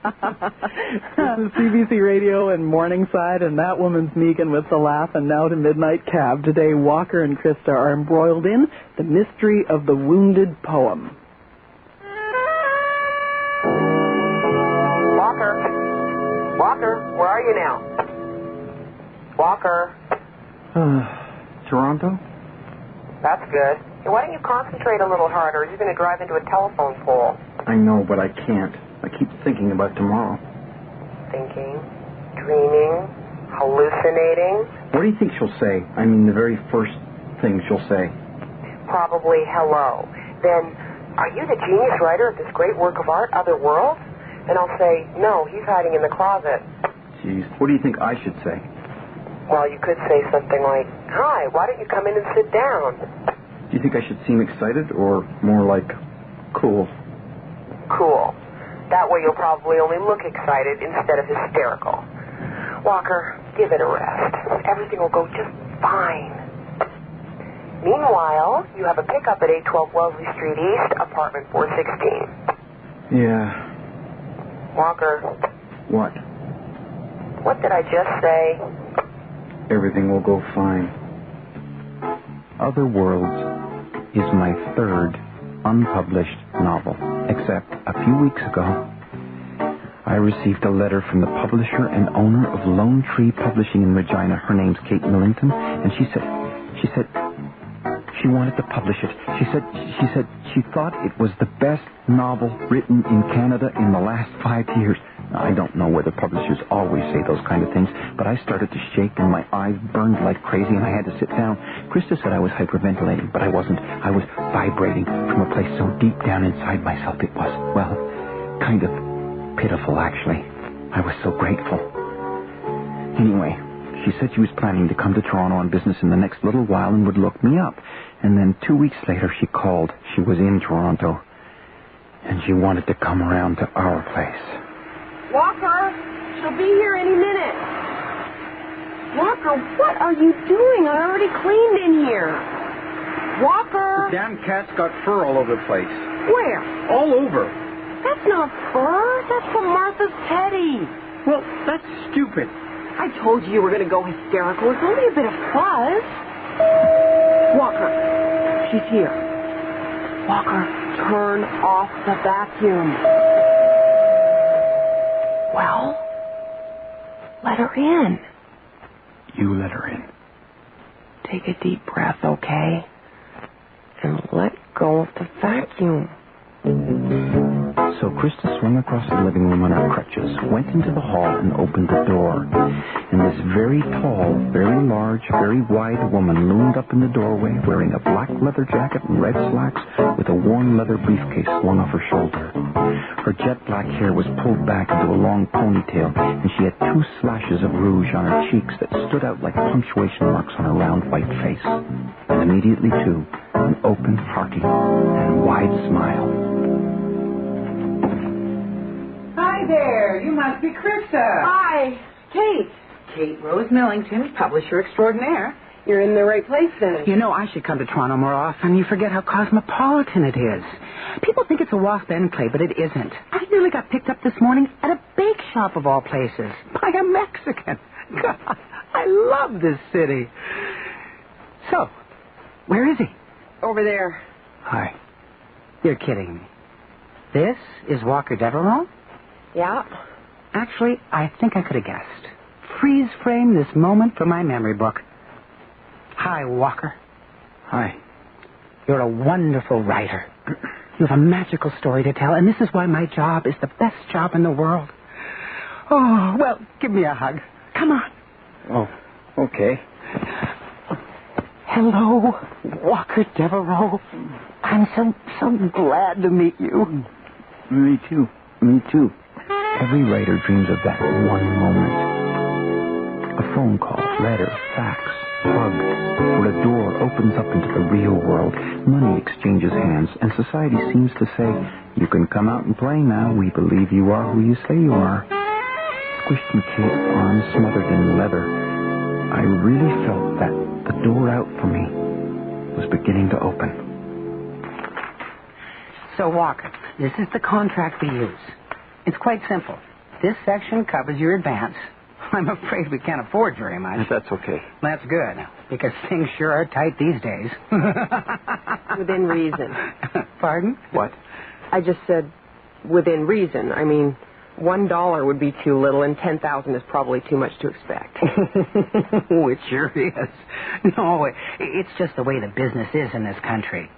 This is CBC Radio and Morningside, and that woman's Megan with the laugh. And now to Midnight Cab. Today, Walker and Krista are embroiled in the mystery of the wounded poem. Walker, where are you now? Walker. Toronto? That's good. Hey, why don't you concentrate a little harder? You're going to drive into a telephone pole. I know, but I can't. I keep thinking about tomorrow. Thinking, dreaming, hallucinating. What do you think she'll say? I mean, the very first thing she'll say. Probably hello. Then, are you the genius writer of this great work of art, Other Worlds? And I'll say, no, he's hiding in the closet. Jeez, what do you think I should say? Well, you could say something like, hi, why don't you come in and sit down? Do you think I should seem excited or more like cool? Cool. That way you'll probably only look excited instead of hysterical. Walker, give it a rest. Everything will go just fine. Meanwhile, you have a pickup at 812 Wellesley Street East, apartment 416. Yeah. Walker. What? What did I just say? Everything will go fine. Other Worlds is my third unpublished novel, except a few weeks ago, I received a letter from the publisher and owner of Lone Tree Publishing in Regina. Her name's Kate Millington, and she said she wanted to publish it. She said she thought it was the best novel written in Canada in the last 5 years. Now, I don't know whether publishers always say those kind of things, but I started to shake and my eyes burned like crazy and I had to sit down. Krista said I was hyperventilating, but I wasn't. I was vibrating from a place so deep down inside myself it was, well, kind of pitiful, actually. I was so grateful. Anyway, she said she was planning to come to Toronto on business in the next little while and would look me up. And then 2 weeks later, she called. She was in Toronto. And she wanted to come around to our place. Walker, she'll be here any minute. Walker, what are you doing? I already cleaned in here. Walker! The damn cat's got fur all over the place. Where? All over. That's not fur. That's from Martha's teddy. Well, that's stupid. I told you were going to go hysterical. It's only a bit of fuzz. Walker, she's here. Walker, turn off the vacuum. Well, let her in. You let her in. Take a deep breath, okay? And let go of the vacuum. So Krista swung across the living room on her crutches, went into the hall and opened the door. And this very tall, very large, very wide woman loomed up in the doorway wearing a black leather jacket and red slacks with a worn leather briefcase slung off her shoulder. Her jet black hair was pulled back into a long ponytail, and she had 2 slashes of rouge on her cheeks that stood out like punctuation marks on her round white face. And immediately, too, an open, hearty, and wide smile. Hi there, you must be Krista. Hi, Kate. Kate Rose Millington, publisher extraordinaire. You're in the right place then. You know, I should come to Toronto more often. You forget how cosmopolitan it is. People think it's a WASP enclave, but it isn't. I nearly got picked up this morning at a bake shop of all places by a Mexican. God, I love this city. So, where is he? Over there. Hi. You're kidding me. This is Walker Devereux? Yeah. Actually, I think I could have guessed. Freeze frame this moment for my memory book. Hi, Walker. Hi. You're a wonderful writer. You have a magical story to tell, and this is why my job is the best job in the world. Oh, well, give me a hug. Come on. Oh, okay. Hello, Walker Devereux. I'm so glad to meet you. Me too. Me too. Every writer dreams of that one moment. A phone call, letter, fax, hug, where a door opens up into the real world. Money exchanges hands, and society seems to say, you can come out and play now. We believe you are who you say you are. Squished in Kate's arms smothered in leather, I really felt that the door out for me was beginning to open. So, Walker, this is the contract we use. It's quite simple. This section covers your advance. I'm afraid we can't afford very much. That's okay. That's good, because things sure are tight these days. Within reason. Pardon? What? I just said within reason. I mean, $1 would be too little, and 10,000 is probably too much to expect. It sure is. No, it's just the way the business is in this country.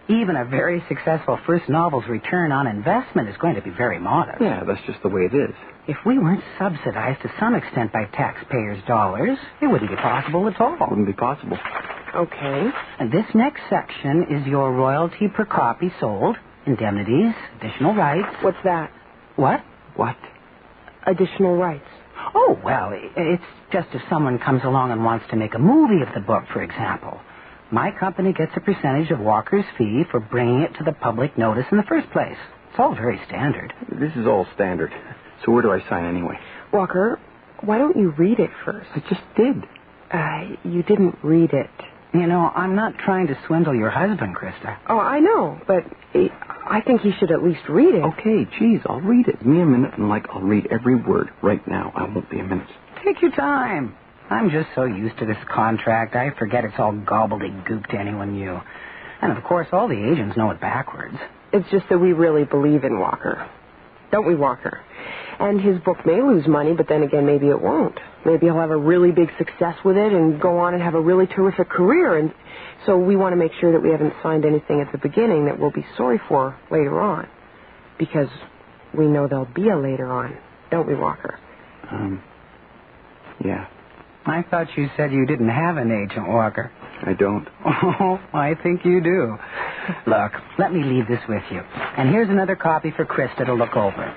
Even a very successful first novel's return on investment is going to be very modest. Yeah, that's just the way it is. If we weren't subsidized to some extent by taxpayers' dollars, it wouldn't be possible at all. Wouldn't be possible. Okay. And this next section is your royalty per copy sold, indemnities, additional rights. What's that? What? What? Additional rights. Oh, well, it's just if someone comes along and wants to make a movie of the book, for example. My company gets a percentage of Walker's fee for bringing it to the public notice in the first place. It's all very standard. This is all standard. So where do I sign anyway? Walker, why don't you read it first? I just did. You didn't read it. You know, I'm not trying to swindle your husband, Krista. Oh, I know, but I think he should at least read it. Okay, geez, I'll read it. Give me a minute, and I'll read every word right now. I won't be a minute. Take your time. I'm just so used to this contract, I forget it's all gobbledygook to anyone new. And, of course, all the agents know it backwards. It's just that we really believe in Walker. Don't we, Walker? And his book may lose money, but then again, maybe it won't. Maybe he'll have a really big success with it and go on and have a really terrific career. And so we want to make sure that we haven't signed anything at the beginning that we'll be sorry for later on. Because we know there'll be a later on. Don't we, Walker? Yeah. I thought you said you didn't have an agent, Walker. I don't. Oh, I think you do. Look, let me leave this with you. And here's another copy for Krista to look over.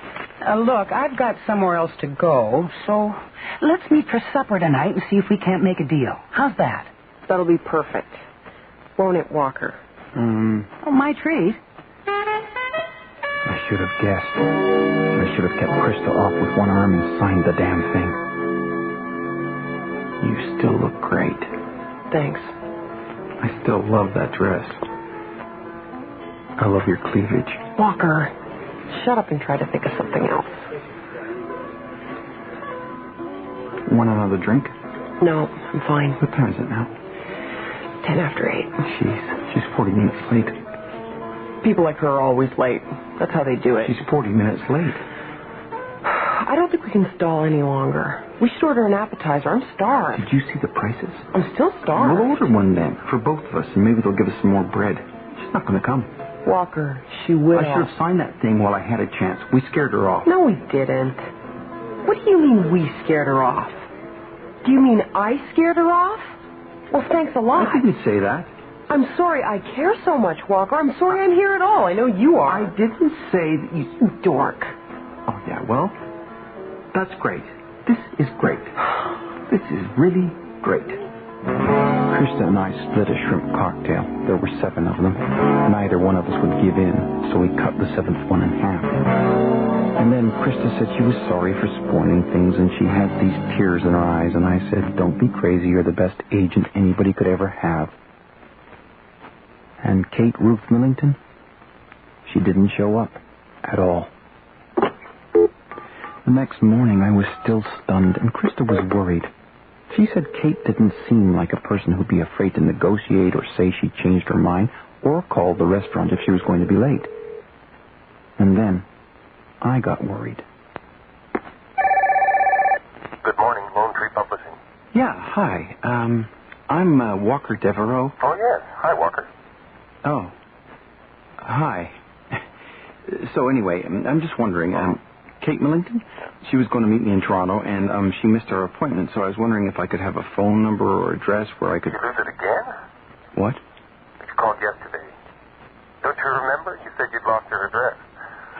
Look, I've got somewhere else to go, so let's meet for supper tonight and see if we can't make a deal. How's that? That'll be perfect. Won't it, Walker? Oh, my treat. I should have guessed. I should have kept Krista off with one arm and signed the damn thing. You still look great. Thanks. I still love that dress. I love your cleavage. Walker, shut up and try to think of something else. Want another drink? No, I'm fine. What time is it now? 10 after 8. She's 40 minutes late. People like her are always late. That's how they do it. She's 40 minutes late. I don't think we can stall any longer. We should order an appetizer. I'm starved. Did you see the prices? I'm still starved. We'll order one then, for both of us, and maybe they'll give us some more bread. She's not going to come. Walker, she will. I should have signed that thing while I had a chance. We scared her off. No, we didn't. What do you mean we scared her off? Do you mean I scared her off? Well, thanks a lot. I didn't say that. I'm sorry I care so much, Walker. I'm sorry I'm here at all. I know you are. I didn't say that You dork. Oh, yeah, well, that's great. This is great. This is really great. Krista and I split a shrimp cocktail. There were 7 of them. Neither one of us would give in, so we cut the 7th one in half. And then Krista said she was sorry for spoiling things, and she had these tears in her eyes, and I said, don't be crazy, you're the best agent anybody could ever have. And Kate Ruth Millington, she didn't show up at all. The next morning, I was still stunned, and Krista was worried. She said Kate didn't seem like a person who'd be afraid to negotiate or say she changed her mind or call the restaurant if she was going to be late. And then I got worried. Good morning, Lone Tree Publishing. Yeah, hi. I'm Walker Devereux. Oh, yes. Hi, Walker. Oh. Hi. So anyway, I'm just wondering, Kate Millington? She was going to meet me in Toronto, and she missed her appointment, so I was wondering if I could have a phone number or address where I could... You lose it again? What? You called yesterday. Don't you remember? You said you'd lost your address.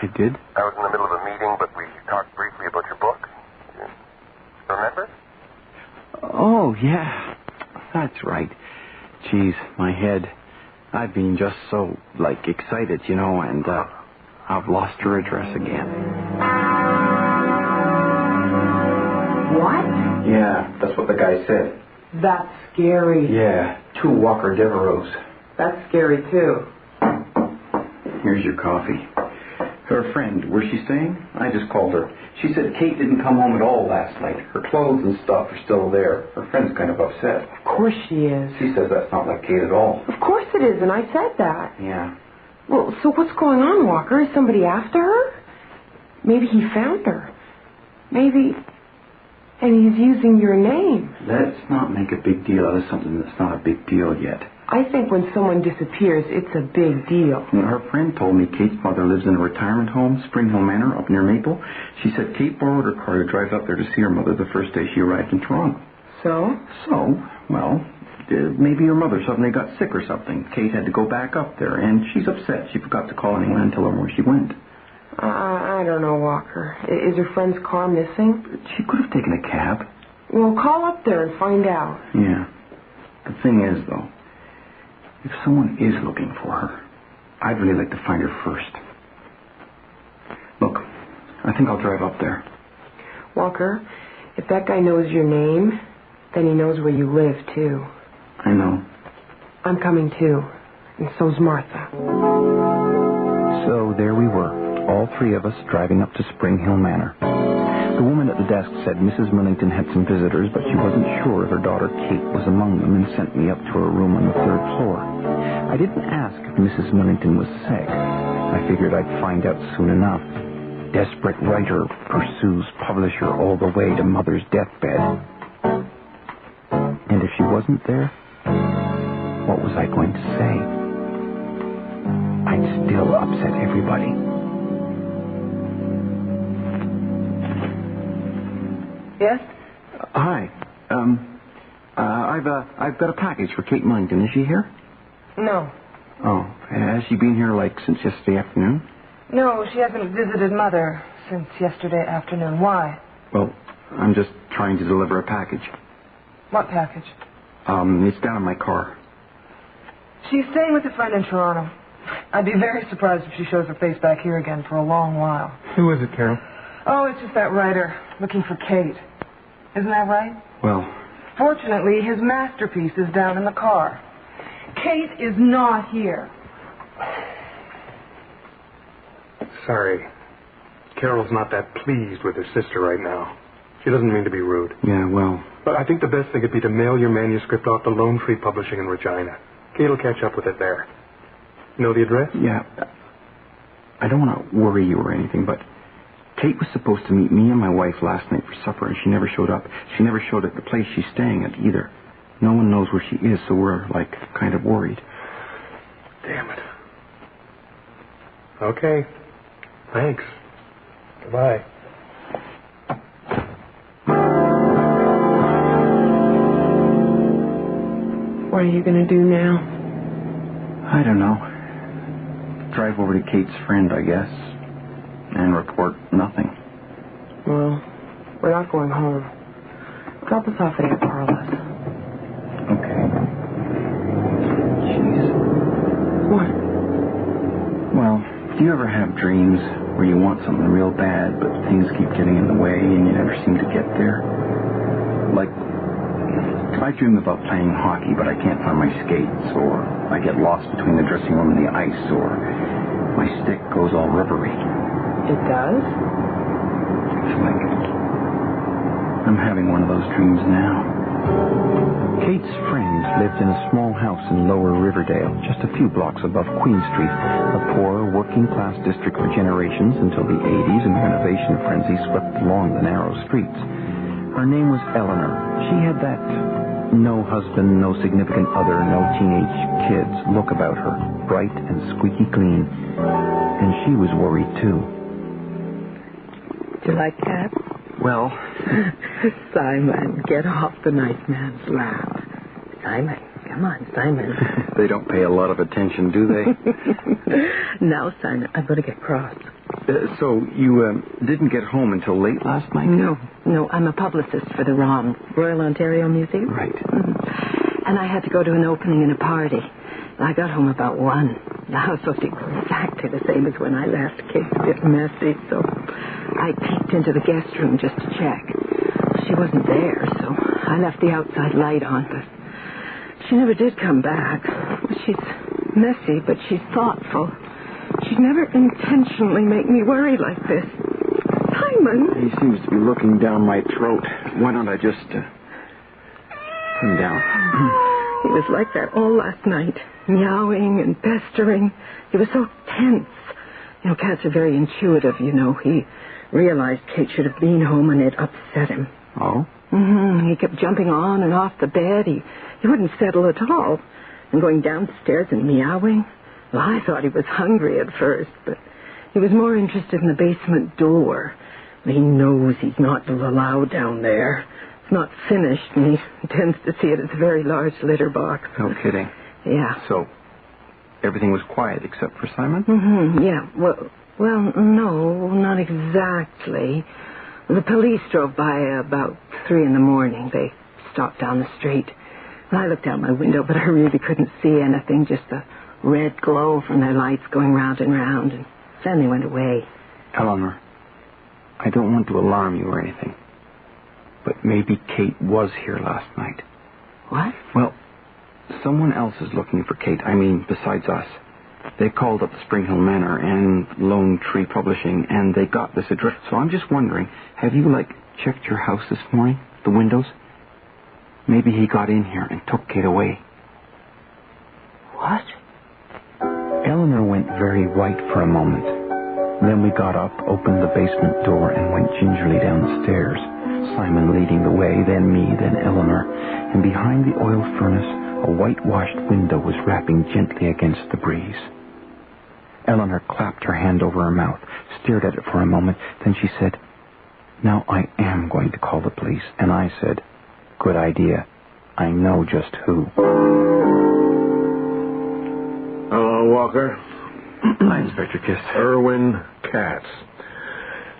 I did? I was in the middle of a meeting, but we talked briefly about your book. You remember? Oh, yeah. That's right. Geez, my head. I've been just so, excited, and I've lost her address again. What? Yeah, that's what the guy said. That's scary. Yeah, 2 Walker Devereux's. That's scary, too. Here's your coffee. Her friend, where's she staying? I just called her. She said Kate didn't come home at all last night. Her clothes and stuff are still there. Her friend's kind of upset. Of course she is. She says that's not like Kate at all. Of course it is, and I said that. Yeah. Well, so what's going on, Walker? Is somebody after her? Maybe he found her. Maybe... And he's using your name. Let's not make a big deal out of something that's not a big deal yet. I think when someone disappears, it's a big deal. Her friend told me Kate's mother lives in a retirement home, Spring Hill Manor, up near Maple. She said Kate borrowed her car to drive up there to see her mother the first day she arrived in Toronto. So? Well, maybe her mother suddenly got sick or something. Kate had to go back up there, and she's upset. She forgot to call anyone and tell her where she went. I don't know, Walker. Is her friend's car missing? She could have taken a cab. Well, call up there and find out. Yeah. The thing is, though, if someone is looking for her, I'd really like to find her first. Look, I think I'll drive up there. Walker, if that guy knows your name, then he knows where you live, too. I know. I'm coming, too. And so's Martha. So there we were. All three of us driving up to Spring Hill Manor. The woman at the desk said Mrs. Millington had some visitors, but she wasn't sure if her daughter Kate was among them and sent me up to her room on the 3rd floor. I didn't ask if Mrs. Millington was sick. I figured I'd find out soon enough. Desperate writer pursues publisher all the way to mother's deathbed. And if she wasn't there, what was I going to say? I'd still upset everybody. Yes? Hi. I've got a package for Kate Millington. Is she here? No. Oh, has she been here, since yesterday afternoon? No, she hasn't visited Mother since yesterday afternoon. Why? Well, I'm just trying to deliver a package. What package? It's down in my car. She's staying with a friend in Toronto. I'd be very surprised if she shows her face back here again for a long while. Who is it, Carol? Oh, it's just that writer looking for Kate. Isn't that right? Well... Fortunately, his masterpiece is down in the car. Kate is not here. Sorry. Carol's not that pleased with her sister right now. She doesn't mean to be rude. Yeah, well... But I think the best thing would be to mail your manuscript off to Lone Tree Publishing in Regina. Kate will catch up with it there. Know the address? Yeah. I don't want to worry you or anything, but... Kate was supposed to meet me and my wife last night for supper, and she never showed up. She never showed at the place she's staying at either. No one knows where she is, so we're, kind of worried. Damn it. Okay. Thanks. Goodbye. What are you going to do now? I don't know. Drive over to Kate's friend, I guess. And report nothing. Well, we're not going home. Drop us off at Aunt Carla's. Okay. Jeez. What? Well, do you ever have dreams where you want something real bad, but things keep getting in the way and you never seem to get there? I dream about playing hockey, but I can't find my skates, or I get lost between the dressing room and the ice, or my stick goes all rubbery. It does? It's like I'm having one of those dreams now. Kate's friend lived in a small house in Lower Riverdale, just a few blocks above Queen Street, a poor, working-class district for generations until the 80s and renovation frenzy swept along the narrow streets. Her name was Eleanor. She had that no husband, no significant other, no teenage kids look about her, bright and squeaky clean. And she was worried, too. Do you like that? Well... Simon, get off the nice man's lap. Simon, come on, Simon. They don't pay a lot of attention, do they? Now, Simon, I'm going to get cross. So you didn't get home until late last night? No, I'm a publicist for the ROM, Royal Ontario Museum. Right. Mm-hmm. And I had to go to an opening and a party. I got home about 1. The house looked exactly the same as when I left. Kate's a bit messy, so I peeked into the guest room just to check. She wasn't there, so I left the outside light on, but she never did come back. She's messy, but she's thoughtful. she'd never intentionally make me worry like this. Simon! He seems to be looking down my throat. Why don't I just put him down? He was like that all last night, meowing and pestering. He was so tense. You know, cats are very intuitive, you know. He realized Kate should have been home, and it upset him. Oh? Mm-hmm. He kept jumping on and off the bed. He wouldn't settle at all. And going downstairs and meowing. Well, I thought he was hungry at first, but he was more interested in the basement door. He knows he's not allowed down there. It's not finished, and he tends to see it as a very large litter box. No kidding. Yeah. So, everything was quiet except for Simon? Mm-hmm, yeah. Well, no, not exactly. The police drove by about 3 a.m. They stopped down the street. And I looked out my window, but I really couldn't see anything, just the red glow from their lights going round and round, and then they went away. Eleanor, I don't want to alarm you or anything, but maybe Kate was here last night. What? Well, someone else is looking for Kate. I mean, besides us. They called up the Spring Hill Manor and Lone Tree Publishing, and they got this address. So I'm just wondering, have you, checked your house this morning? The windows? Maybe he got in here and took Kate away. What? Eleanor went very white for a moment. Then we got up, opened the basement door, and went gingerly down the stairs. Simon leading the way, then me, then Eleanor. And behind the oil furnace, a whitewashed window was rapping gently against the breeze. Eleanor clapped her hand over her mouth, stared at it for a moment, then she said, "Now I am going to call the police." And I said, "Good idea. I know just who." Hello, Walker. Hi, Inspector Kiss. Irwin Katz.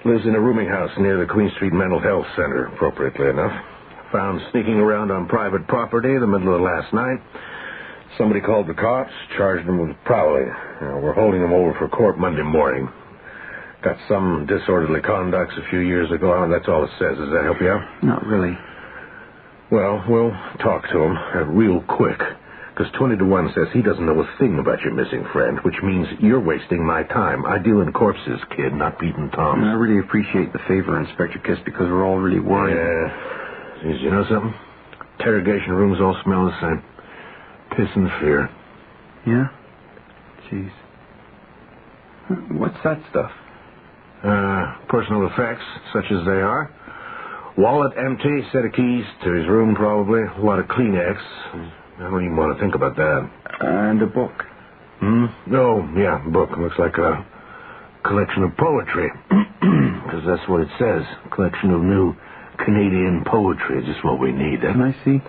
Lives in a rooming house near the Queen Street Mental Health Center, appropriately enough. Found sneaking around on private property in the middle of last night. Somebody called the cops, charged him with prowling. We're holding him over for court Monday morning. Got some disorderly conducts a few years ago. That's all it says. Does that help you out? Not really. Well, we'll talk to him real quick. Because 20 to 1 says he doesn't know a thing about your missing friend, which means you're wasting my time. I deal in corpses, kid, not beating toms. I really appreciate the favor, Inspector Kiss, because we're all really worried. Yeah. Geez, you know something? Interrogation rooms all smell the same. Piss and fear. Yeah? Jeez. What's that stuff? Personal effects, such as they are. Wallet empty, set of keys to his room probably. A lot of Kleenex. I don't even want to think about that. And a book. Oh, yeah, book. Looks like a collection of poetry. Because that's what it says. Collection of new Canadian poetry. Just what we need. Can I see?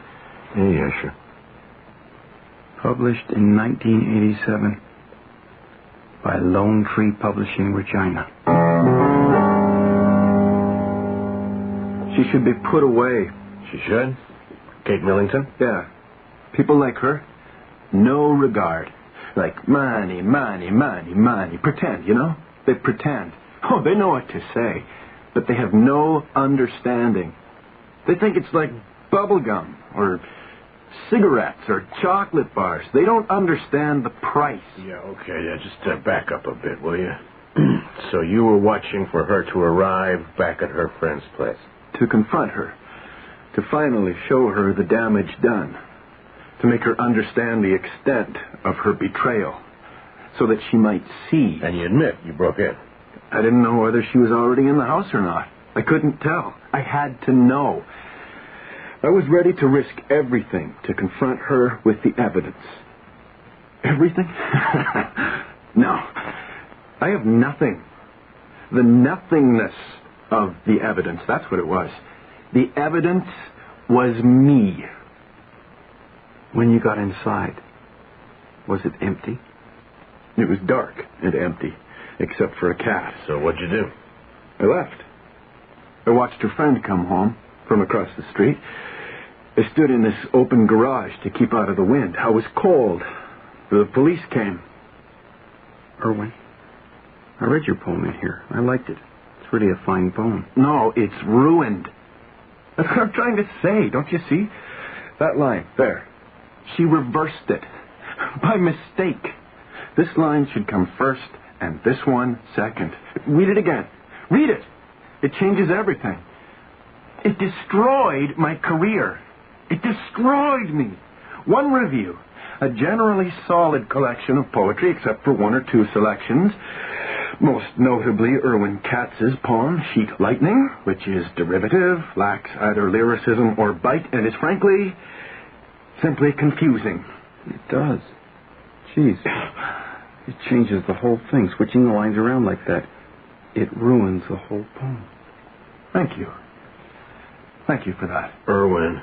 Yeah, sure. Published in 1987 by Lone Tree Publishing, Regina. She should be put away. She should? Kate Millington? Yeah. People like her, no regard. Like money, money, money, money. Pretend, you know? They pretend. Oh, they know what to say, but they have no understanding. They think it's like bubble gum or cigarettes or chocolate bars. They don't understand the price. Yeah, okay. Yeah, just back up a bit, will you? So you were watching for her to arrive back at her friend's place? To confront her. To finally show her the damage done. To make her understand the extent of her betrayal. So that she might see. And you admit you broke in? I didn't know whether she was already in the house or not. I couldn't tell. I had to know. I was ready to risk everything to confront her with the evidence. Everything? No. I have nothing. The nothingness of the evidence. That's what it was. The evidence was me. When you got inside, was it empty? It was dark and empty, except for a cat. So what'd you do? I left. I watched her friend come home from across the street. I stood in this open garage to keep out of the wind. I was cold. The police came. Irwin, I read your poem in here. I liked it. It's really a fine poem. No, it's ruined. That's what I'm trying to say. Don't you see? That line, there. She reversed it. By mistake. This line should come first, and this one second. Read it again. Read it. It changes everything. It destroyed my career. It destroyed me. One review. A generally solid collection of poetry, except for one or two selections. Most notably Irwin Katz's poem, Sheet Lightning, which is derivative, lacks either lyricism or bite, and is frankly simply confusing. It does. Jeez. It changes the whole thing, switching the lines around like that. It ruins the whole poem. Thank you. Thank you for that. Irwin,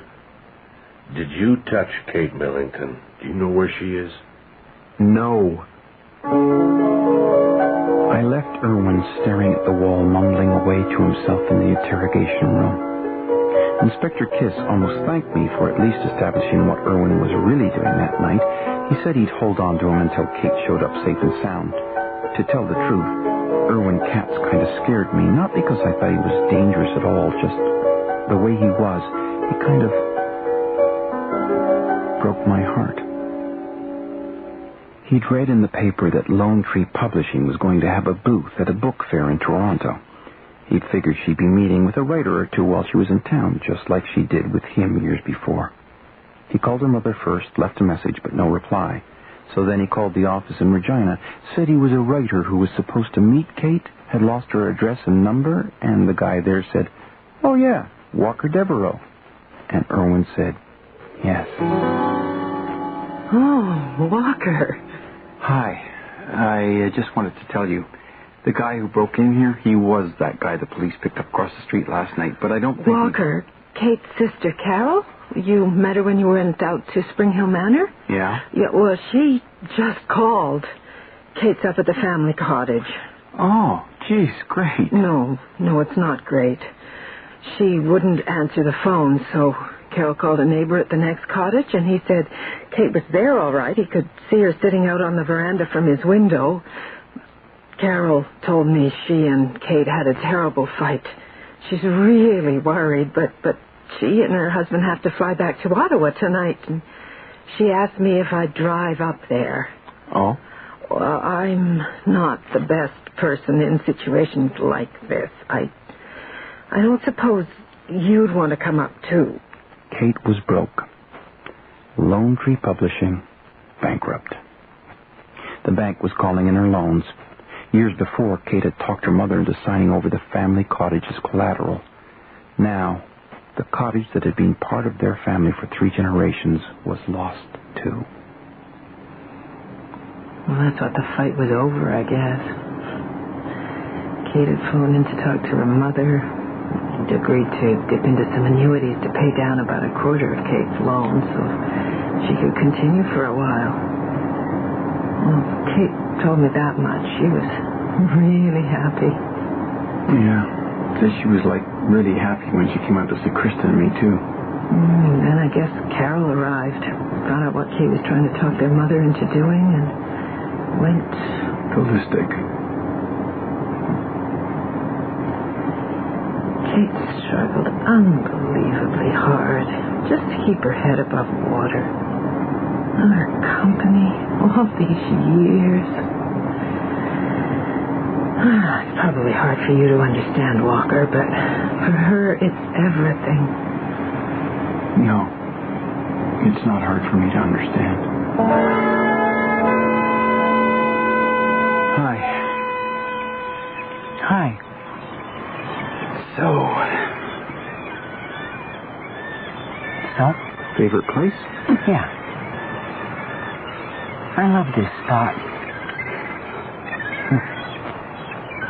did you touch Kate Millington? Do you know where she is? No. I left Irwin staring at the wall, mumbling away to himself in the interrogation room. Inspector Kiss almost thanked me for at least establishing what Irwin was really doing that night. He said he'd hold on to him until Kate showed up safe and sound. To tell the truth, Irwin Katz kind of scared me, not because I thought he was dangerous at all, just the way he was. He kind of broke my heart. He'd read in the paper that Lone Tree Publishing was going to have a booth at a book fair in Toronto. He'd figured she'd be meeting with a writer or two while she was in town, just like she did with him years before. He called her mother first, left a message, but no reply. So then he called the office in Regina, said he was a writer who was supposed to meet Kate, had lost her address and number, and the guy there said, "Oh yeah, Walker Devereux." And Irwin said, "Yes." Oh, Walker. Hi. I just wanted to tell you, the guy who broke in here, he was that guy the police picked up across the street last night, but I don't think... Walker, Kate's sister Carol? You met her when you went out to Spring Hill Manor? Yeah? Yeah, well, she just called. Kate's up at the family cottage. Oh, geez, great. No, it's not great. She wouldn't answer the phone, so Carol called a neighbor at the next cottage, and he said Kate was there all right. He could see her sitting out on the veranda from his window. Carol told me she and Kate had a terrible fight. She's really worried, but she and her husband have to fly back to Ottawa tonight, and she asked me if I'd drive up there. Oh? Well, I'm not the best person in situations like this. I don't suppose you'd want to come up, too. Kate was broke. Lone Tree Publishing, bankrupt. The bank was calling in her loans. Years before, Kate had talked her mother into signing over the family cottage as collateral. Now, the cottage that had been part of their family for 3 generations was lost, too. Well, that's what the fight was over, I guess. Kate had flown in to talk to her mother and agreed to dip into some annuities to pay down about a quarter of Kate's loan so she could continue for a while. Well, Kate told me that much. She was really happy. Yeah. Said she was, really happy when she came out to see Krista and me, too. And then I guess Carol arrived, found out what Kate was trying to talk their mother into doing, and went... ballistic. Kate struggled unbelievably hard just to keep her head above water. And her company all these years. It's probably hard for you to understand, Walker, but for her, it's everything. No, it's not hard for me to understand. Hi. So? Favorite place? Yeah. I love this spot.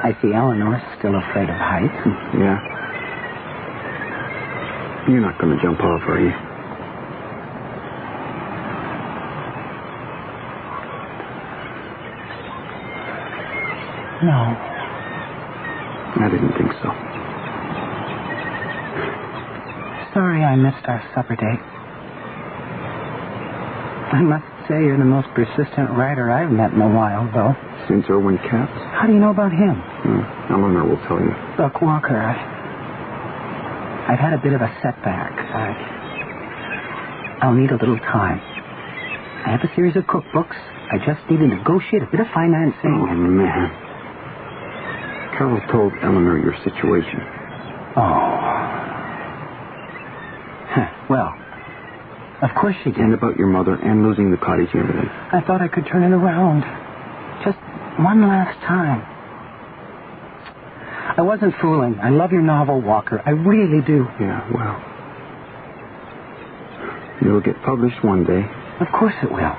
I see Eleanor's still afraid of heights. Yeah. You're not going to jump off, are you? No. I didn't think so. Sorry I missed our supper date. I must say you're the most persistent writer I've met in a while, though. Since Irwin Katz? How do you know about him? Eleanor will tell you. Look, Walker, I've had a bit of a setback. I'll need a little time. I have a series of cookbooks. I just need to negotiate a bit of financing. Oh, man. Carol told Eleanor your situation. Oh. Huh. Well, of course she did. And about your mother and losing the cottage and everything. I thought I could turn it around. Just one last time. I wasn't fooling. I love your novel, Walker. I really do. Yeah, well. It'll get published one day. Of course it will.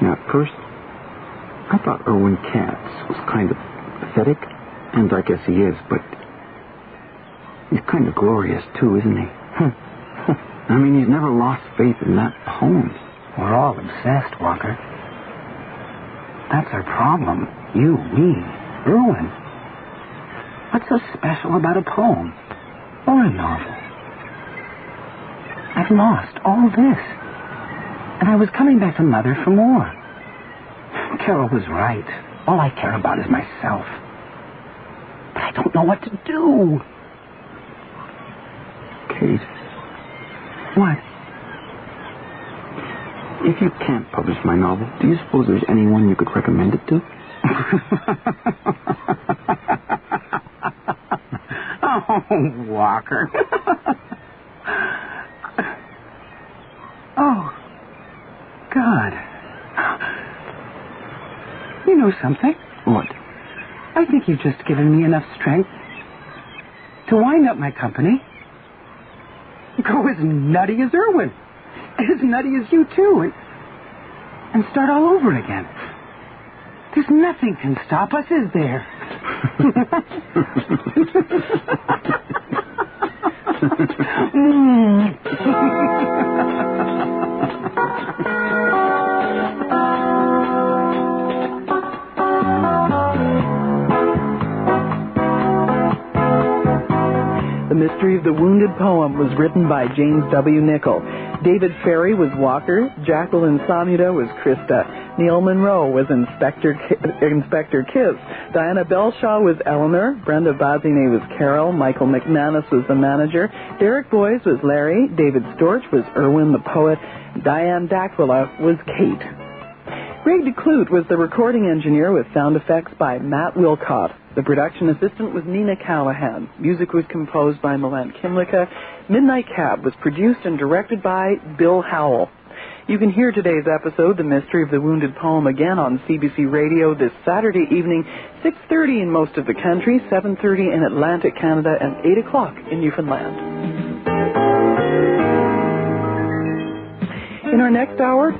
Now, at first, I thought Erwin Katz was kind of pathetic, and I guess he is, but he's kind of glorious, too, isn't he? I mean, he's never lost faith in that poem. We're all obsessed, Walker. That's our problem. You, me, Erwin. What's so special about a poem or a novel? I've lost all this. And I was coming back to Mother for more. Carol was right. All I care about is myself. But I don't know what to do. Kate. What? If you can't publish my novel, do you suppose there's anyone you could recommend it to? Oh, Walker. Oh, God. You know something? What? I think you've just given me enough strength to wind up my company. Go as nutty as Erwin. As nutty as you, too. And start all over again. There's nothing can stop us, is there? The Mystery of the Wounded Poem was written by James W. Nichol. David Ferry was Walker. Jacqueline Samuda was Krista. Neil Monroe was Inspector Kiss. Diana Belshaw was Eleanor. Brenda Bazine was Carol. Michael McManus was the manager. Derek Boyes was Larry. David Storch was Erwin the poet. Diane D'Aquila was Kate. Greg DeClute was the recording engineer with sound effects by Matt Wilcott. The production assistant was Nina Callahan. Music was composed by Milan Kimlicka. Midnight Cab was produced and directed by Bill Howell. You can hear today's episode, The Mystery of the Wounded Poem, again on CBC Radio this Saturday evening, 6:30 in most of the country, 7:30 in Atlantic Canada, and 8 o'clock in Newfoundland. In our next hour...